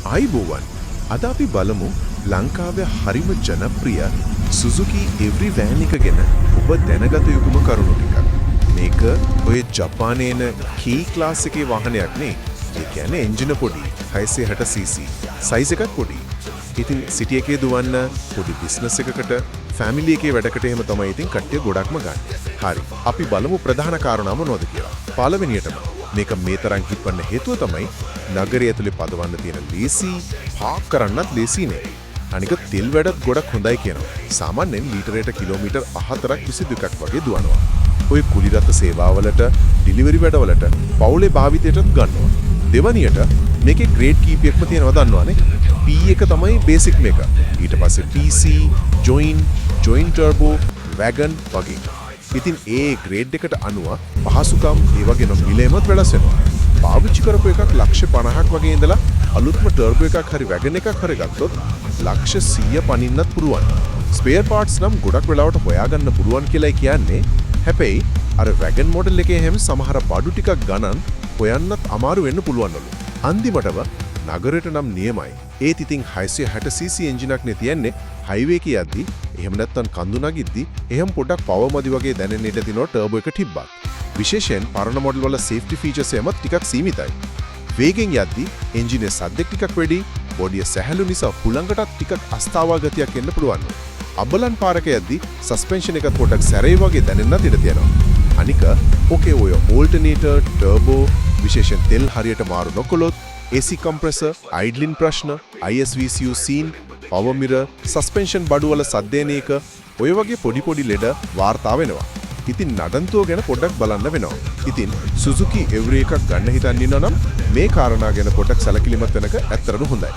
ආයිබෝවන් අද අපි බලමු ලංකාවේ හරිම ජනප්‍රිය සුසුකි එවරි වෑන් එක ගැන ඔබ දැනගත යුතුම කරුණු ටිකක්. මේක ඔය ජපානයේන කී ක්ලාස් එකේ වාහනයක් නේ. ඒ කියන්නේ එන්ජින පොඩි 660cc සයිස් එකක් පොඩි. ඉතින් සිටි එකේ දුවන්න පොඩි බිස්නස් එකකට ෆැමිලි එකේ වැඩකට එහෙම තමයි ඉතින් කට්ටිය ගොඩක්ම ගන්න. හරි. අපි බලමු ප්‍රධාන කාරණා මොනවද කියලා. පළවෙනියටම මේක මේ තරම් හිටවන්න හේතුව තමයි නගරය ඇතුලේ පදවන්න තියෙන ලේසි, පාක් කරන්නත් ලේසි නේ. අනික තෙල් වැඩත් ගොඩක් හොඳයි කියනවා. සාමාන්‍යයෙන් ලීටරයට කිලෝමීටර් 4.22ක් වගේ දුවනවා. ඔය කුලිරත් සේවාවලට, ඩිලිවරි වැඩවලට, පවුලේ භාවිතයටත් ගන්නවා. දෙවනියට මේකේ ග්‍රේඩ් කීපයක්ම තියෙනවා දන්නවනේ. P එක තමයි බේසික් මේක. ඊට පස්සේ PC, joint turbo, wagon වගේ. ඉතින් ඒ ග්‍රේඩ් එකට අනුව පහසුකම් ඒ වගේම මිලෙමත් වෙනස් වෙනවා. පාවිච්චි කරපු එකක් ලක්ෂ 50ක් වගේ ඉඳලා අලුත්ම ටර්බෝ එකක් හරි වැගන් එකක් හරි ගත්තොත් ලක්ෂ 100 පනින්නත් පුළුවන්. ස්පෙයාර් පාර්ට්ස් නම් ගොඩක් වෙලාවට හොයාගන්න පුළුවන් කියලායි කියන්නේ. හැබැයි අර වැගන් මොඩල් එකේ හැම සමහර බඩු ටිකක් ගණන් හොයන්නත් අමාරු වෙන්න පුළුවන්ලු. අන්තිමටම නගරයට නම් නියමයි. ඒත් ඉතින් 660cc එන්ජිනක් නේ තියන්නේ. හයිවේ එකේ යද්දි එහෙම නැත්නම් කඳු නගිද්දි එහෙම පොඩක් පවර් මදි වගේ දැනෙන්න ඉඩ තිනවා ටර්බෝ එක තිබ්බත්. විශේෂයෙන් පරණ මොඩල් වල සේෆ්ටි ෆීචර්ස් එමත් ටිකක් සීමිතයි. වේගෙන් යද්දි එන්ජිනේ සද්දෙක් ටිකක් වැඩි, බොඩිය සැහැල්ලු නිසා හුළඟටත් ටිකක් අස්තාවා ගතියක් එන්න පුළුවන්. අබලන් පාරක යද්දි සස්පෙන්ෂන් එකත් පොඩක් සැරේ වගේ දැනෙන්නත් ඉඩ තියෙනවා. අනික ඔකේ ඔය ඕල්ටර්නේටර්, ටර්බෝ, විශේෂයෙන් තෙල් හරියට මාරු නොකළොත්, AC compressor, idling ප්‍රශ්න, ISVCU scene, power mirror, suspension බඩු වල සද්දේන එක ඔය වගේ පොඩි ලෙඩ වාර්තා වෙනවා. ඉතින් නඩන්තුව ගැන පොඩ්ඩක් බලන්න වෙනවා. ඉතින් සුසුකි එවරි එකක් ගන්න හිතන් ඉන්නවා නම් මේ කාරණා ගැන පොඩ්ඩක් සැලකිලිමත් වෙනක ඇත්තටම හොඳයි.